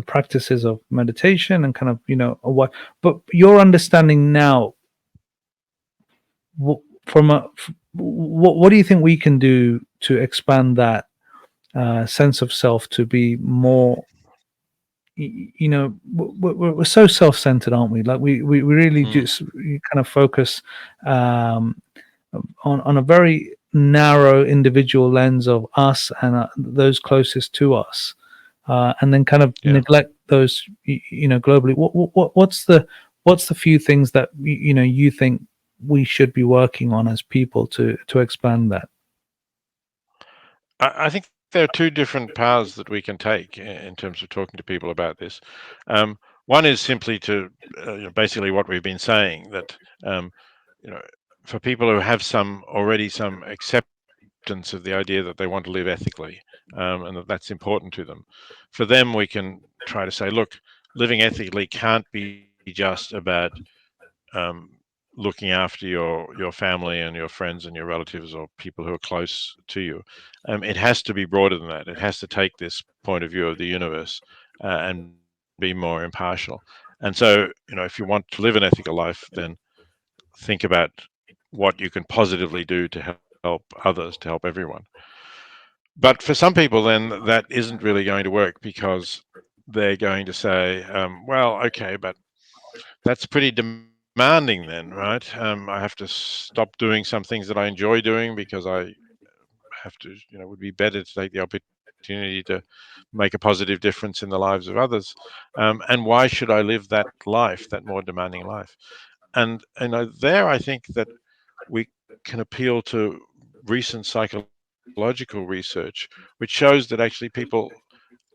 practices of meditation and kind of what. But your understanding now, from what do you think we can do to expand that sense of self to be more, we're so self-centered, aren't we? Like we really just kind of focus on a very narrow individual lens of us and those closest to us, and then kind of neglect those globally. What's the few things that you think we should be working on as people to expand that? I think there are two different paths that we can take in terms of talking to people about this. One is simply to basically what we've been saying, that for people who have already some acceptance of the idea that they want to live ethically, and that's important to them, for them we can try to say, look, living ethically can't be just about looking after your family and your friends and your relatives or people who are close to you. It has to be broader than that. It has to take this point of view of the universe and be more impartial. And so, if you want to live an ethical life, then think about what you can positively do to help others, to help everyone. But for some people, then that isn't really going to work, because they're going to say, well, okay, but that's pretty demanding then, right? I have to stop doing some things that I enjoy doing because I have to, it would be better to take the opportunity to make a positive difference in the lives of others. And why should I live that life, that more demanding life? And there I think that we can appeal to recent psychological research, which shows that actually people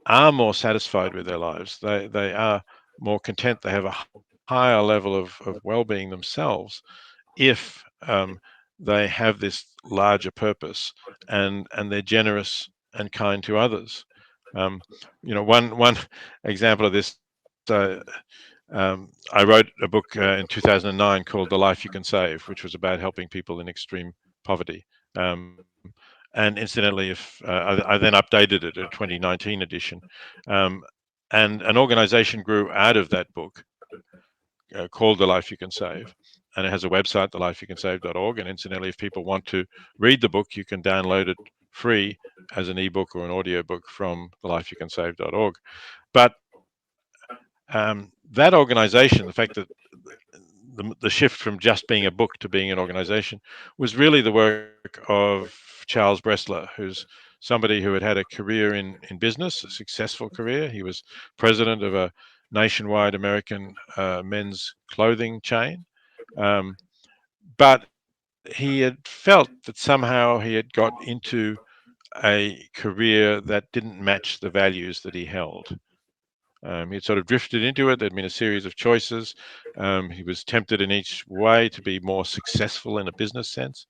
are more satisfied with their lives. They are more content. They have a higher level of well-being themselves if they have this larger purpose and they're generous and kind to others. One example of this, I wrote a book in 2009 called The Life You Can Save, which was about helping people in extreme poverty. And incidentally, if I then updated it, a 2019 edition, and an organization grew out of that book called The Life You Can Save, and it has a website, thelifeyoucansave.org. And incidentally, if people want to read the book, you can download it free as an ebook or an audio book from thelifeyoucansave.org. But that organization, the fact that the shift from just being a book to being an organization, was really the work of Charles Bressler, who's somebody who had had a career in business, a successful career. He was president of a nationwide American men's clothing chain. But he had felt that somehow he had got into a career that didn't match the values that he held. He had sort of drifted into it. There'd been a series of choices. He was tempted in each way to be more successful in a business sense,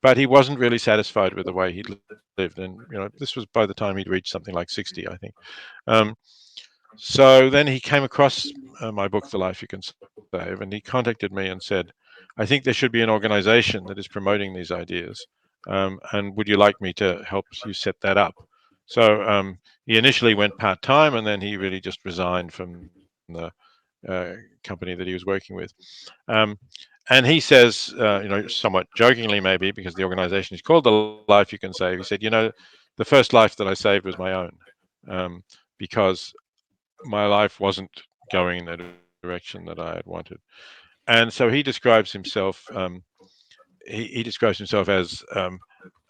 but he wasn't really satisfied with the way he'd lived. And this was by the time he'd reached something like 60, I think. So then he came across my book, The Life You Can Save, and he contacted me and said, I think there should be an organization that is promoting these ideas. and would you like me to help you set that up? So he initially went part-time, and then he really just resigned from the company that he was working with. Um, and he says, somewhat jokingly maybe, because the organization is called The Life You Can Save, he said, the first life that I saved was my own, because my life wasn't going in the direction that I had wanted. And so he describes himself, he describes himself as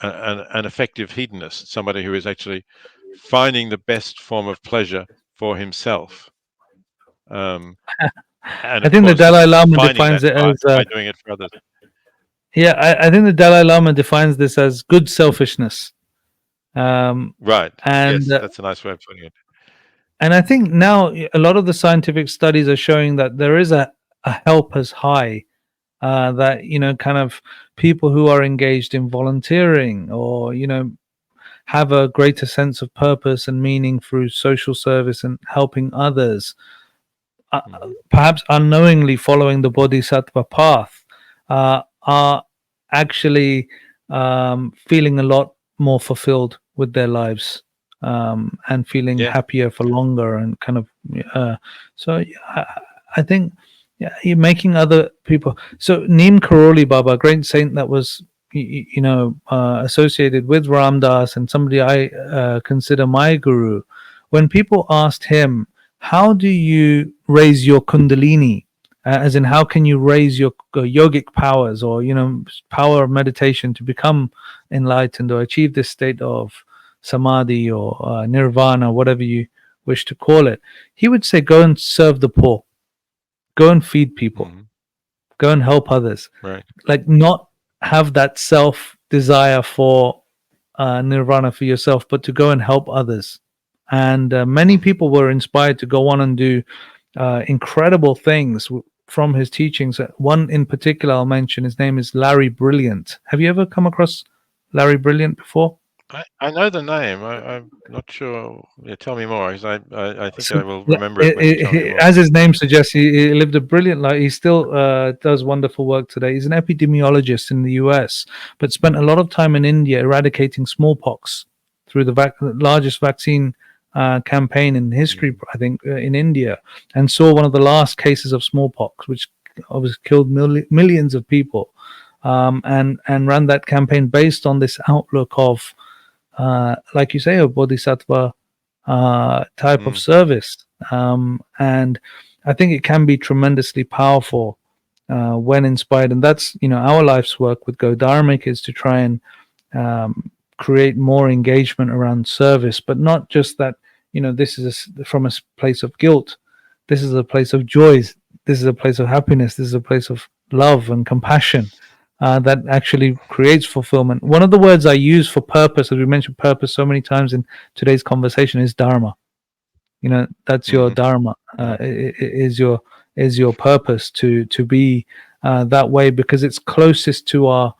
an effective hedonist, somebody who is actually finding the best form of pleasure for himself. And I of think the course, Dalai Lama finding that defines it by, as by doing it for others. yeah. I think the Dalai Lama defines this as good selfishness. Right. And Yes, that's a nice way of putting it. and I think now a lot of the scientific studies are showing that there is a helper's high, that kind of people who are engaged in volunteering, or have a greater sense of purpose and meaning through social service and helping others, perhaps unknowingly following the Bodhisattva path, are actually feeling a lot more fulfilled with their lives, and feeling Yeah. happier for longer, and kind of so yeah, I think, yeah, you're making other people. So Neem Karoli Baba, a great saint that was associated with Ram Dass, and somebody I consider my guru. When people asked him, how do you raise your kundalini, as in how can you raise your yogic powers, or power of meditation to become enlightened or achieve this state of samadhi, or nirvana, whatever you wish to call it, he would say, go and serve the poor, go and feed people, go and help others. Right. Like, not have that self desire for nirvana for yourself, but to go and help others. And many people were inspired to go on and do incredible things from his teachings. One in particular I'll mention, his name is Larry Brilliant. Have you ever come across Larry Brilliant before? I know the name. I'm not sure. Yeah, tell me more, because I think So, I will remember it when you tell me more. as his name suggests, he lived a brilliant life. He still does wonderful work today. He's an epidemiologist in the US, but spent a lot of time in India eradicating smallpox through the largest vaccine campaign in history, I think, in India, and saw one of the last cases of smallpox, which obviously killed millions of people, and ran that campaign based on this outlook of, like you say, a bodhisattva type of service. And I think it can be tremendously powerful when inspired. And that's, our life's work with Go Dharmic, is to try and create more engagement around service, but not just that, this is from a place of guilt. This is a place of joy. This is a place of happiness. This is a place of love and compassion. That actually creates fulfillment. One of the words I use for purpose, as we mentioned purpose so many times in today's conversation, is dharma. That's your dharma. Is your purpose to be that way, because it's closest to our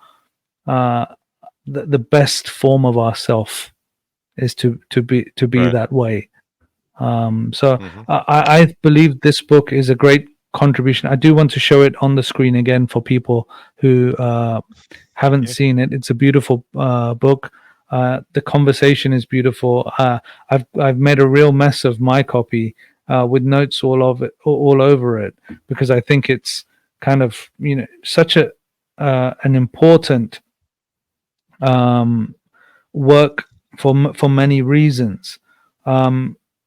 the best form of ourself, is to be Right. that way. So I believe this book is a great contribution. I do want to show it on the screen again for people who haven't seen it. It's a beautiful book. The conversation is beautiful. I've made a real mess of my copy with notes all over it, because I think it's kind of such an important work for many reasons.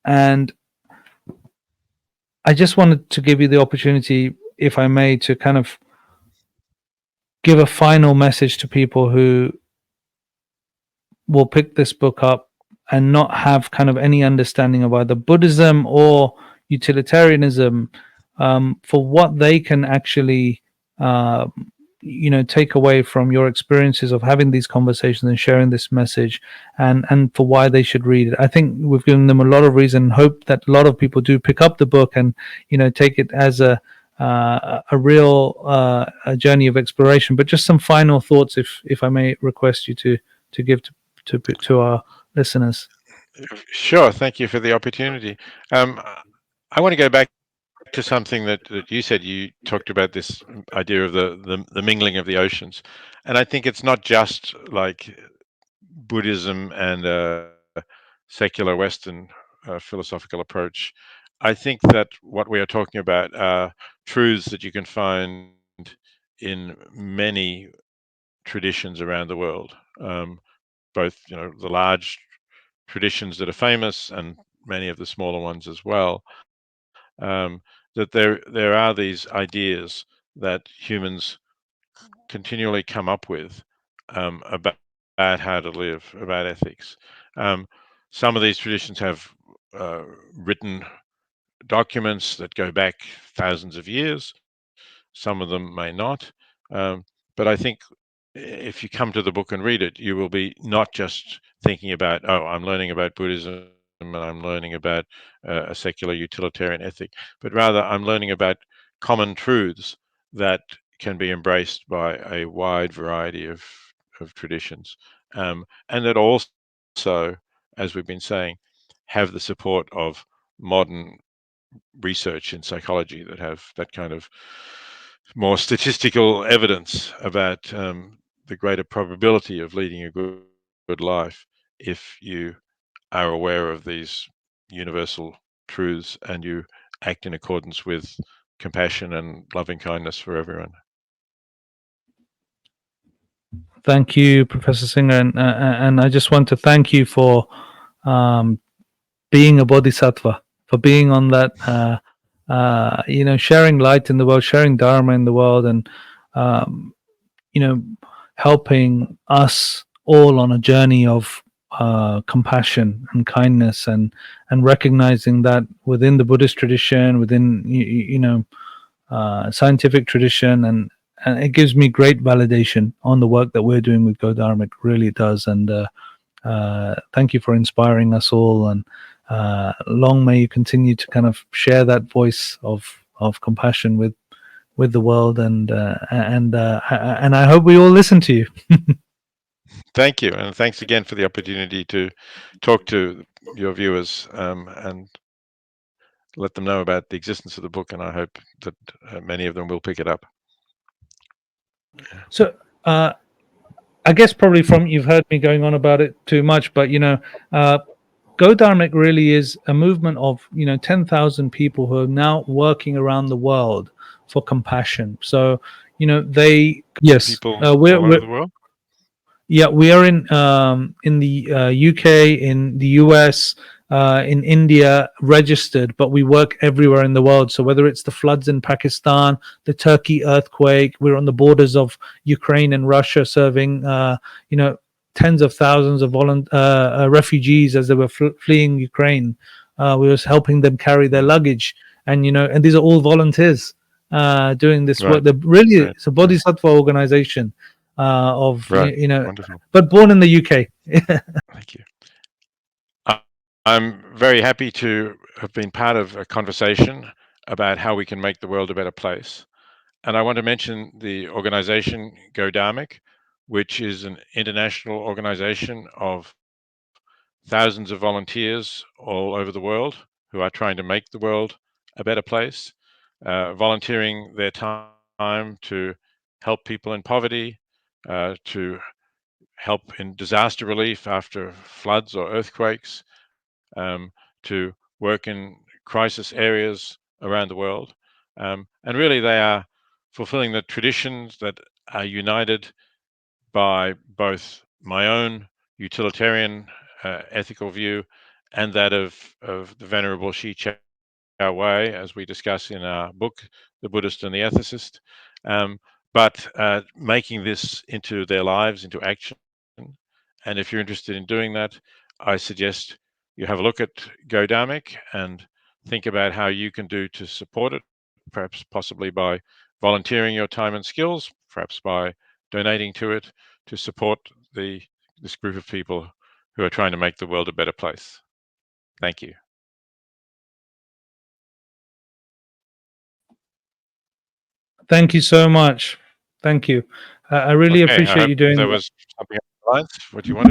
And I just wanted to give you the opportunity, if I may, to kind of give a final message to people who will pick this book up and not have kind of any understanding of either Buddhism or utilitarianism, for what they can actually take away from your experiences of having these conversations and sharing this message, and for why they should read it. I think we've given them a lot of reason, and hope that a lot of people do pick up the book and take it as a real a journey of exploration. But just some final thoughts, if I may request you to give to our listeners. Sure. Thank you for the opportunity. I want to go back to something that you said. You talked about this idea of the mingling of the oceans, And I think it's not just like Buddhism and secular Western philosophical approach. I think that what we are talking about are truths that you can find in many traditions around the world, both the large traditions that are famous and many of the smaller ones as well. That there are these ideas that humans continually come up with about how to live, about ethics. Um, some of these traditions have written documents that go back thousands of years. Some of them may not. But I think if you come to the book and read it, you will be not just thinking about, oh, I'm learning about Buddhism and I'm learning about a secular utilitarian ethic, but rather I'm learning about common truths that can be embraced by a wide variety of traditions, and that also, as we've been saying, have the support of modern research in psychology that have that kind of more statistical evidence about the greater probability of leading a good life if you are aware of these universal truths and you act in accordance with compassion and loving kindness for everyone. Thank you, Professor Singer, and I just want to thank you for being a bodhisattva, for being on that, sharing light in the world, sharing dharma in the world, and helping us all on a journey of compassion and kindness, and recognizing that within the Buddhist tradition, within scientific tradition, and it gives me great validation on the work that we're doing with Go Dharmic. Really, it does. And thank you for inspiring us all. And long may you continue to kind of share that voice of compassion with the world. And I hope we all listen to you. Thank you, and thanks again for the opportunity to talk to your viewers and let them know about the existence of the book, and I hope that many of them will pick it up. So I guess probably from you've heard me going on about it too much, but Go Dharmic really is a movement of 10,000 people who are now working around the world for compassion. So they People all over the world. Yeah, we are in the UK, in the US, in India, registered, but we work everywhere in the world. So whether it's the floods in Pakistan, the Turkey earthquake, we're on the borders of Ukraine and Russia, serving tens of thousands of refugees as they were fleeing Ukraine. We was helping them carry their luggage, and and these are all volunteers doing this work. They're really it's a Bodhisattva organization. Wonderful. But born in the UK. Thank you. I'm very happy to have been part of a conversation about how we can make the world a better place. And I want to mention the organization Go Dharmic, which is an international organization of thousands of volunteers all over the world who are trying to make the world a better place, volunteering their time to help people in poverty, to help in disaster relief after floods or earthquakes, to work in crisis areas around the world. And really, they are fulfilling the traditions that are united by both my own utilitarian ethical view and that of the Venerable Shi Chao Wei, as we discuss in our book, The Buddhist and the Ethicist, but making this into their lives, into action. And if you're interested in doing that, I suggest you have a look at Go Dharmic and think about how you can do to support it, perhaps possibly by volunteering your time and skills, perhaps by donating to it to support this group of people who are trying to make the world a better place. Thank you. Thank you so much. Thank you. I really appreciate you doing there that. was something else. What you wanted.